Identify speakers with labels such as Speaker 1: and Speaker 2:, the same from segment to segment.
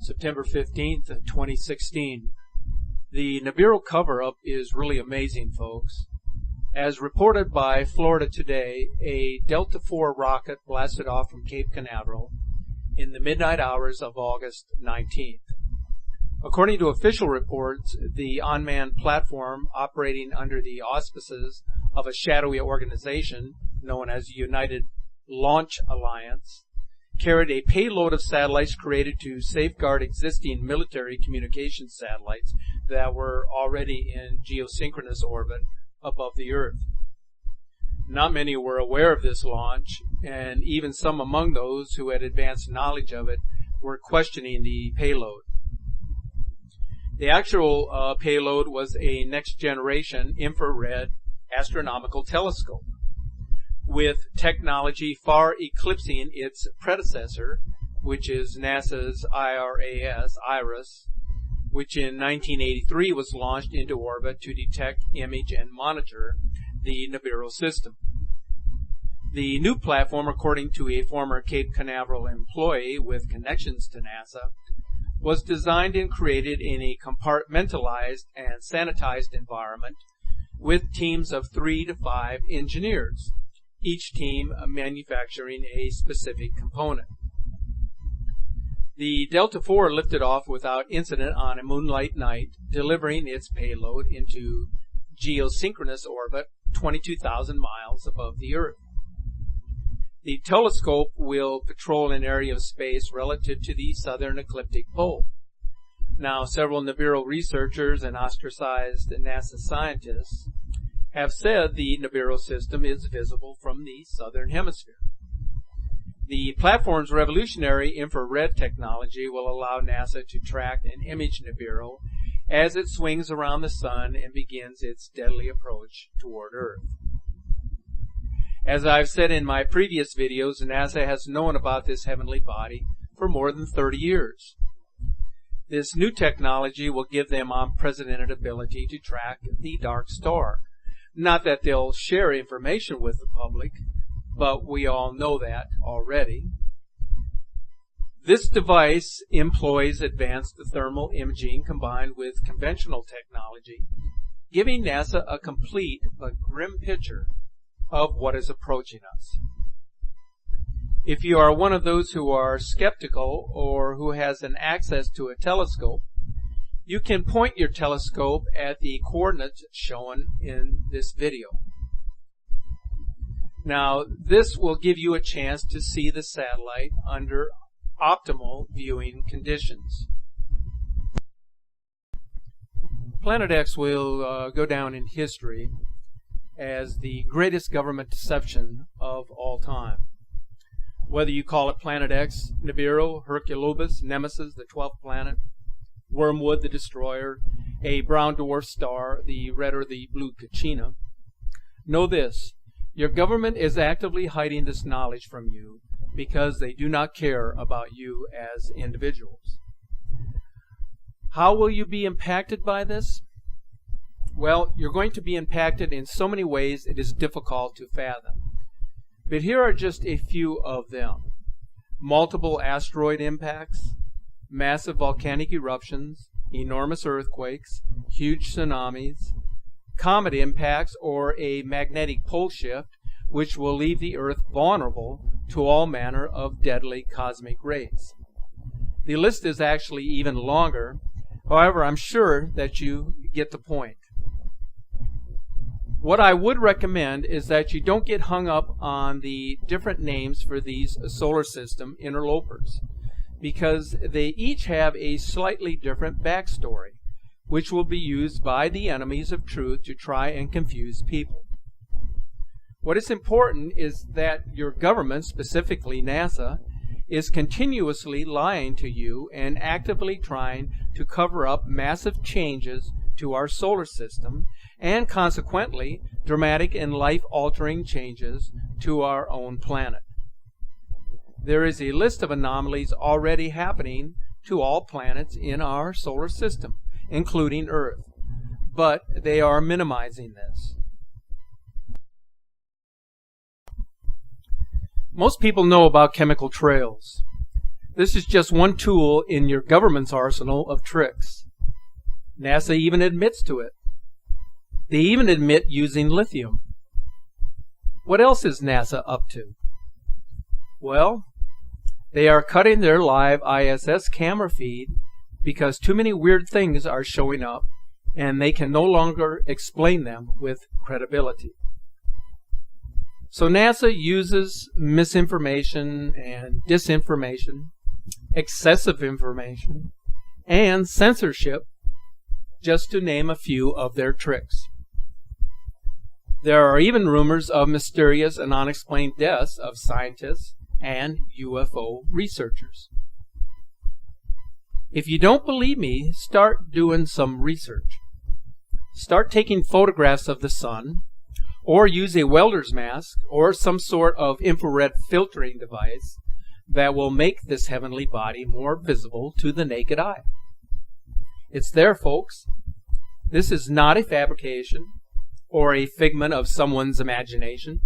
Speaker 1: September 15th, 2016. The Nibiru cover-up is really amazing, folks. As reported by Florida Today, a Delta IV rocket blasted off from Cape Canaveral in the midnight hours of August 19th. According to official reports, the unmanned platform, operating under the auspices of a shadowy organization known as United Launch Alliance, carried a payload of satellites created to safeguard existing military communications satellites that were already in geosynchronous orbit above the Earth. Not many were aware of this launch, and even some among those who had advanced knowledge of it were questioning the payload. The actual payload was a next-generation infrared astronomical telescope, with technology far eclipsing its predecessor, which is NASA's IRAS, which in 1983 was launched into orbit to detect, image, and monitor the Nibiru system. The new platform, according to a former Cape Canaveral employee with connections to NASA, was designed and created in a compartmentalized and sanitized environment with teams of 3 to 5 engineers, each team manufacturing a specific component. The Delta IV lifted off without incident on a moonlight night, delivering its payload into geosynchronous orbit 22,000 miles above the Earth. The telescope will patrol an area of space relative to the southern ecliptic pole. Now, several Nibiru researchers and ostracized NASA scientists have said the Nibiru system is visible from the southern hemisphere. The platform's revolutionary infrared technology will allow NASA to track and image Nibiru as it swings around the sun and begins its deadly approach toward Earth. As I've said in my previous videos, NASA has known about this heavenly body for more than 30 years. This new technology will give them unprecedented ability to track the dark star. Not that they'll share information with the public, but we all know that already. This device employs advanced thermal imaging combined with conventional technology, giving NASA a complete but grim picture of what is approaching us. If you are one of those who are skeptical or who has an access to a telescope, you can point your telescope at the coordinates shown in this video. Now, this will give you a chance to see the satellite under optimal viewing conditions. Planet X will go down in history as the greatest government deception of all time. Whether you call it Planet X, Nibiru, Hercules, Nemesis, the 12th planet, Wormwood, the destroyer, a brown dwarf star, the red or the blue Kachina, know this: your government is actively hiding this knowledge from you because they do not care about you as individuals. How will you be impacted by this? Well, you're going to be impacted in so many ways it is difficult to fathom. But here are just a few of them. Multiple asteroid impacts, massive volcanic eruptions, enormous earthquakes, huge tsunamis, comet impacts, or a magnetic pole shift, which will leave the Earth vulnerable to all manner of deadly cosmic rays. The list is actually even longer. However, I'm sure that you get the point. What I would recommend is that you don't get hung up on the different names for these solar system interlopers, because they each have a slightly different backstory, which will be used by the enemies of truth to try and confuse people. What is important is that your government, specifically NASA, is continuously lying to you and actively trying to cover up massive changes to our solar system and consequently dramatic and life-altering changes to our own planet. There is a list of anomalies already happening to all planets in our solar system, including Earth, but they are minimizing this. Most people know about chemical trails. This is just one tool in your government's arsenal of tricks. NASA even admits to it. They even admit using lithium. What else is NASA up to? Well, they are cutting their live ISS camera feed because too many weird things are showing up and they can no longer explain them with credibility. So NASA uses misinformation and disinformation, excessive information, and censorship, just to name a few of their tricks. There are even rumors of mysterious and unexplained deaths of scientists and UFO researchers. If you don't believe me, start doing some research. Start taking photographs of the sun, or use a welder's mask, or some sort of infrared filtering device that will make this heavenly body more visible to the naked eye. It's there, folks. This is not a fabrication or a figment of someone's imagination.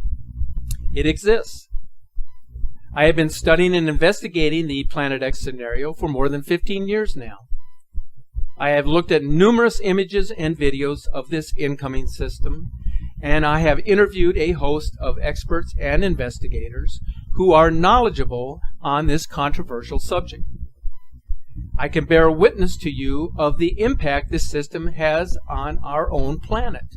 Speaker 1: It exists. I have been studying and investigating the Planet X scenario for more than 15 years now. I have looked at numerous images and videos of this incoming system, and I have interviewed a host of experts and investigators who are knowledgeable on this controversial subject. I can bear witness to you of the impact this system has on our own planet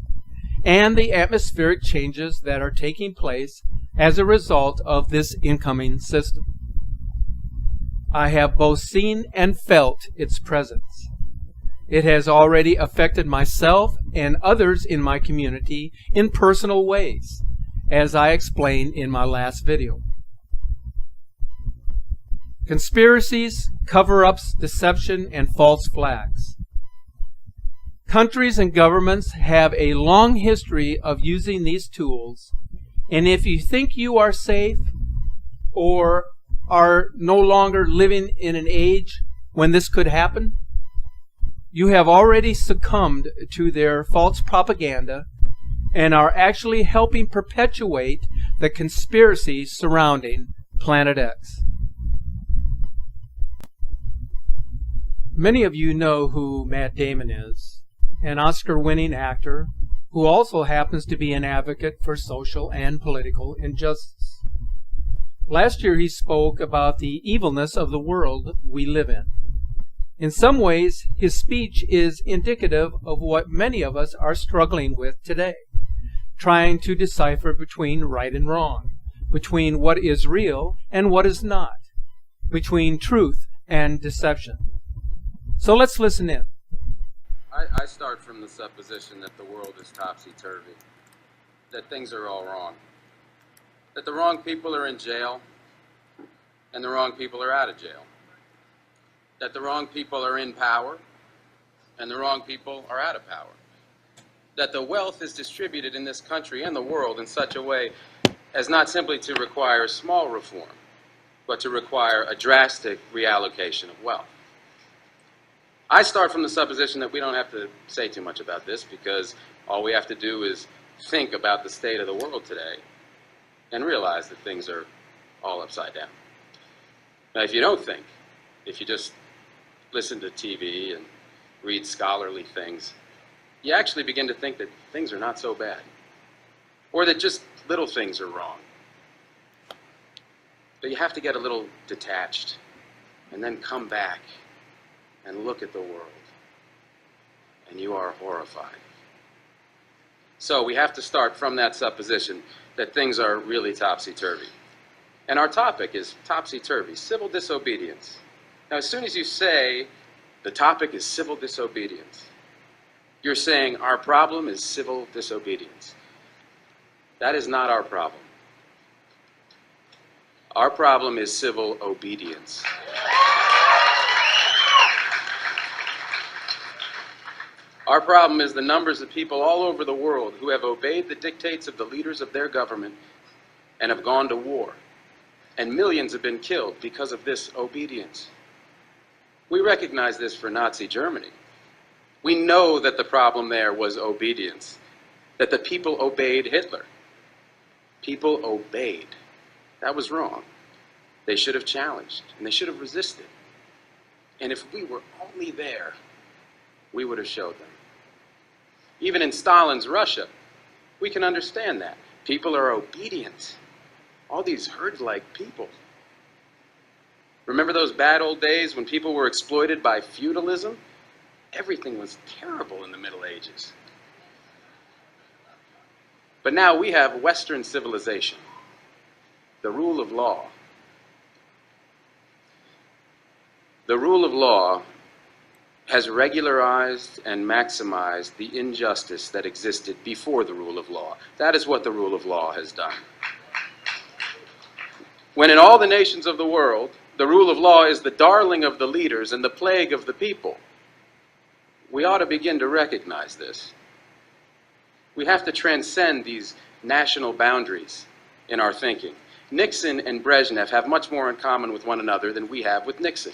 Speaker 1: and the atmospheric changes that are taking place as a result of this incoming system. I have both seen and felt its presence. It has already affected myself and others in my community in personal ways, as I explained in my last video. Conspiracies, cover-ups, deception, and false flags. Countries and governments have a long history of using these tools, and if you think you are safe or are no longer living in an age when this could happen, you have already succumbed to their false propaganda and are actually helping perpetuate the conspiracy surrounding Planet X. Many of you know who Matt Damon is, an Oscar-winning actor who also happens to be an advocate for social and political injustice. Last year he spoke about the evilness of the world we live in. In some ways, his speech is indicative of what many of us are struggling with today, trying to decipher between right and wrong, between what is real and what is not, between truth and deception. So let's listen in.
Speaker 2: I start from the supposition that the world is topsy-turvy, that things are all wrong, that the wrong people are in jail and the wrong people are out of jail, that the wrong people are in power and the wrong people are out of power, that the wealth is distributed in this country and the world in such a way as not simply to require small reform, but to require a drastic reallocation of wealth. I start from the supposition that we don't have to say too much about this because all we have to do is think about the state of the world today and realize that things are all upside down. Now, if you don't think, if you just listen to TV and read scholarly things, you actually begin to think that things are not so bad, or that just little things are wrong. But you have to get a little detached and then come back and look at the world, and you are horrified. So we have to start from that supposition that things are really topsy-turvy. And our topic is topsy-turvy, civil disobedience. Now, as soon as you say the topic is civil disobedience, you're saying our problem is civil disobedience. That is not our problem. Our problem is civil obedience. Our problem is the numbers of people all over the world who have obeyed the dictates of the leaders of their government and have gone to war. And millions have been killed because of this obedience. We recognize this for Nazi Germany. We know that the problem there was obedience, that the people obeyed Hitler. People obeyed. That was wrong. They should have challenged, and they should have resisted. And if we were only there, we would have showed them. Even in Stalin's Russia, we can understand that. People are obedient. All these herd-like people. Remember those bad old days when people were exploited by feudalism? Everything was terrible in the Middle Ages. But now we have Western civilization, the rule of law. The rule of law has regularized and maximized the injustice that existed before the rule of law. That is what the rule of law has done. When in all the nations of the world, the rule of law is the darling of the leaders and the plague of the people, we ought to begin to recognize this. We have to transcend these national boundaries in our thinking. Nixon and Brezhnev have much more in common with one another than we have with Nixon.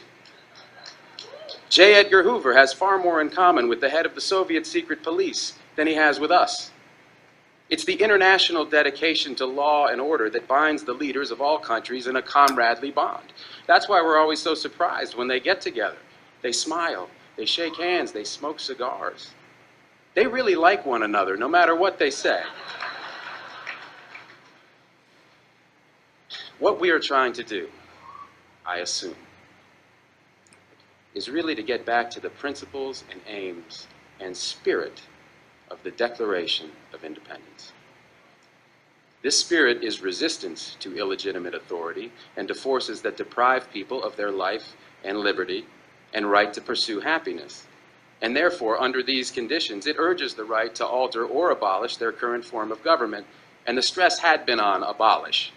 Speaker 2: J. Edgar Hoover has far more in common with the head of the Soviet secret police than he has with us. It's the international dedication to law and order that binds the leaders of all countries in a comradely bond. That's why we're always so surprised when they get together. They smile, they shake hands, they smoke cigars. They really like one another, no matter what they say. What we are trying to do, I assume, is really to get back to the principles and aims and spirit of the Declaration of Independence. This spirit is resistance to illegitimate authority and to forces that deprive people of their life and liberty and right to pursue happiness. And therefore, under these conditions, it urges the right to alter or abolish their current form of government, and the stress had been on abolish.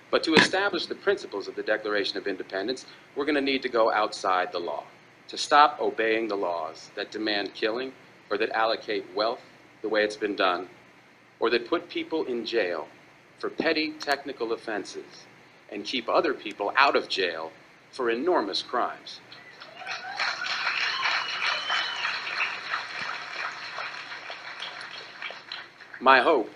Speaker 2: But to establish the principles of the Declaration of Independence, we're going to need to go outside the law, to stop obeying the laws that demand killing or that allocate wealth the way it's been done, or that put people in jail for petty technical offenses and keep other people out of jail for enormous crimes. My hope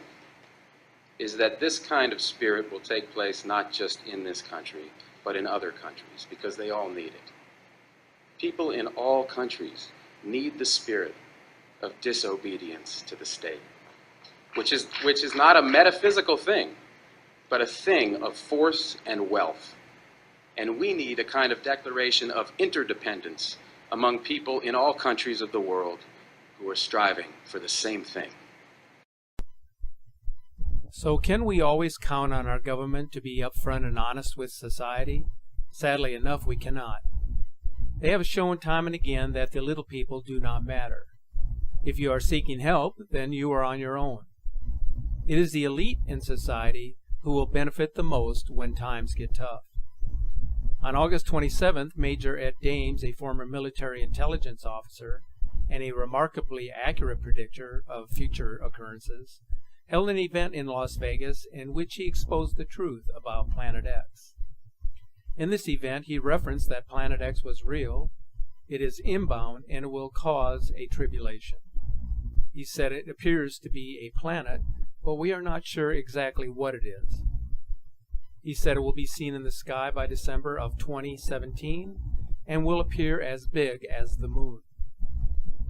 Speaker 2: is that this kind of spirit will take place not just in this country, but in other countries, because they all need it. People in all countries need the spirit of disobedience to the state, which is not a metaphysical thing, but a thing of force and wealth. And we need a kind of declaration of interdependence among people in all countries of the world who are striving for the same thing.
Speaker 1: So can we always count on our government to be upfront and honest with society? Sadly enough, we cannot. They have shown time and again that the little people do not matter. If you are seeking help, then you are on your own. It is the elite in society who will benefit the most when times get tough. On August 27th, Major Ed Dames, a former military intelligence officer and a remarkably accurate predictor of future occurrences, held an event in Las Vegas in which he exposed the truth about Planet X. In this event, he referenced that Planet X was real, it is inbound, and it will cause a tribulation. He said it appears to be a planet, but we are not sure exactly what it is. He said it will be seen in the sky by December of 2017 and will appear as big as the moon.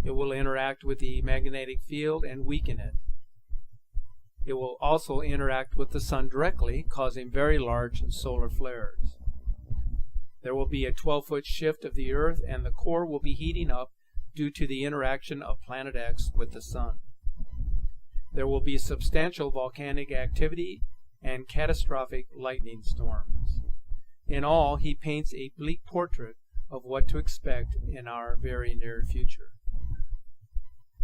Speaker 1: It will interact with the magnetic field and weaken it. It will also interact with the sun directly, causing very large solar flares. There will be a 12-foot shift of the Earth, and the core will be heating up due to the interaction of Planet X with the sun. There will be substantial volcanic activity and catastrophic lightning storms. In all, he paints a bleak portrait of what to expect in our very near future.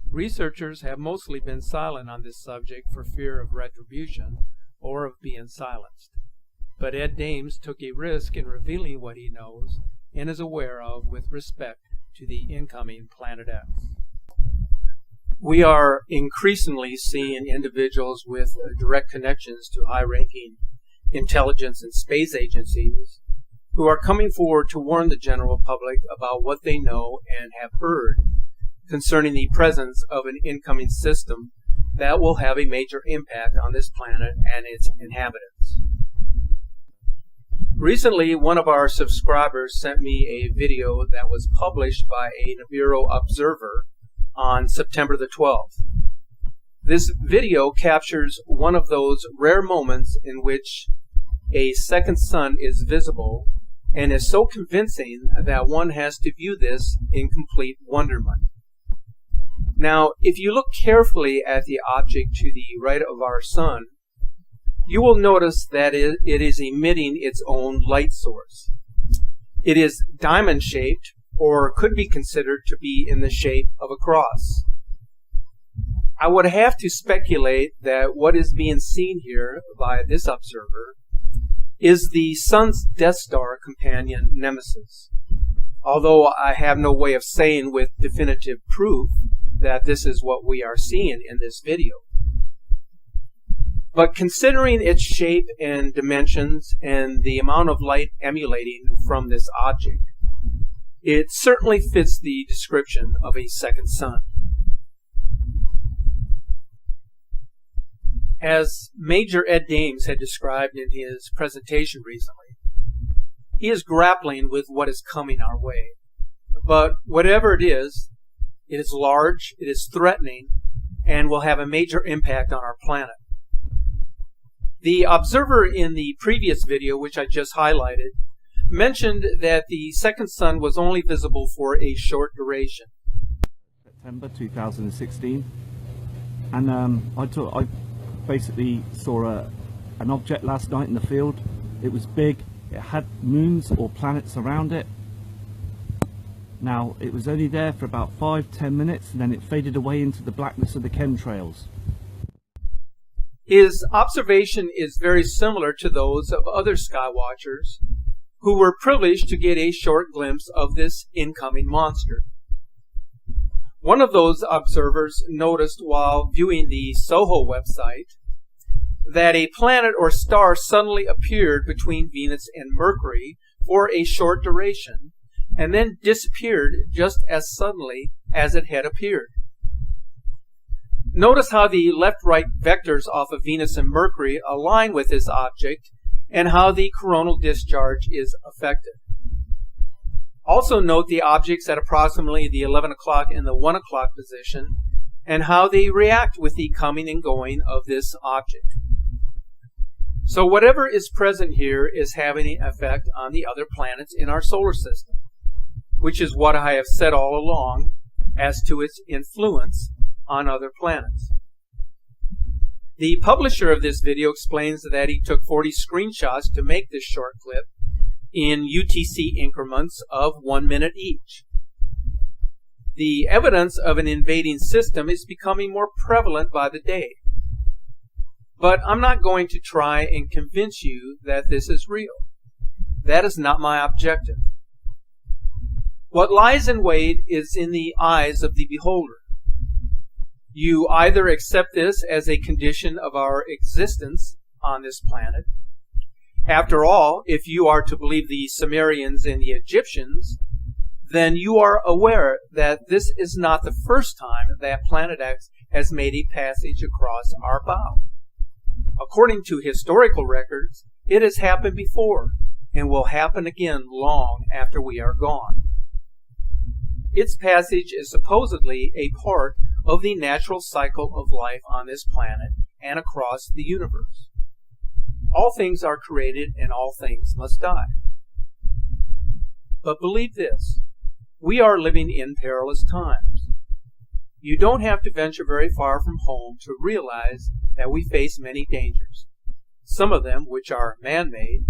Speaker 1: Researchers have mostly been silent on this subject for fear of retribution or of being silenced. But Ed Dames took a risk in revealing what he knows and is aware of with respect to the incoming Planet X. We are increasingly seeing individuals with direct connections to high-ranking intelligence and space agencies who are coming forward to warn the general public about what they know and have heard concerning the presence of an incoming system that will have a major impact on this planet and its inhabitants. Recently, one of our subscribers sent me a video that was published by a Nibiru observer on September the 12th. This video captures one of those rare moments in which a second sun is visible and is so convincing that one has to view this in complete wonderment. Now, if you look carefully at the object to the right of our sun, you will notice that it is emitting its own light source. It is diamond-shaped, or could be considered to be in the shape of a cross. I would have to speculate that what is being seen here by this observer is the Sun's Death Star companion Nemesis, although I have no way of saying with definitive proof that this is what we are seeing in this video. But considering its shape and dimensions and the amount of light emanating from this object, it certainly fits the description of a second sun. As Major Ed Dames had described in his presentation recently, he is grappling with what is coming our way. But whatever it is large, it is threatening, and will have a major impact on our planet. The observer in the previous video, which I just highlighted, mentioned that the second sun was only visible for a short duration.
Speaker 3: September 2016, and I basically saw an object last night in the field. It was big, it had moons or planets around it. Now, it was only there for about 5-10 minutes, and then it faded away into the blackness of the chemtrails.
Speaker 1: His observation is very similar to those of other sky watchers who were privileged to get a short glimpse of this incoming monster. One of those observers noticed while viewing the Soho website that a planet or star suddenly appeared between Venus and Mercury for a short duration and then disappeared just as suddenly as it had appeared. Notice how the left-right vectors off of Venus and Mercury align with this object and how the coronal discharge is affected. Also note the objects at approximately the 11 o'clock and the 1 o'clock position and how they react with the coming and going of this object. So whatever is present here is having an effect on the other planets in our solar system, which is what I have said all along as to its influence on other planets. The publisher of this video explains that he took 40 screenshots to make this short clip in UTC increments of 1 minute each. The evidence of an invading system is becoming more prevalent by the day. But I'm not going to try and convince you that this is real. That is not my objective. What lies in wait is in the eyes of the beholder. You either accept this as a condition of our existence on this planet. After all, if you are to believe the Sumerians and the Egyptians, then you are aware that this is not the first time that Planet X has made a passage across our bow. According to historical records, it has happened before and will happen again long after we are gone. Its passage is supposedly a part of the natural cycle of life on this planet and across the universe. All things are created and all things must die. But believe this, we are living in perilous times. You don't have to venture very far from home to realize that we face many dangers, some of them which are man-made,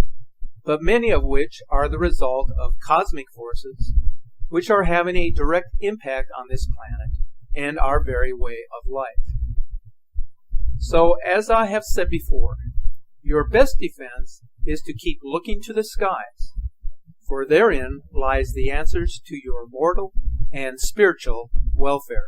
Speaker 1: but many of which are the result of cosmic forces which are having a direct impact on this planet and our very way of life. So, as I have said before, your best defense is to keep looking to the skies, for therein lies the answers to your mortal and spiritual welfare.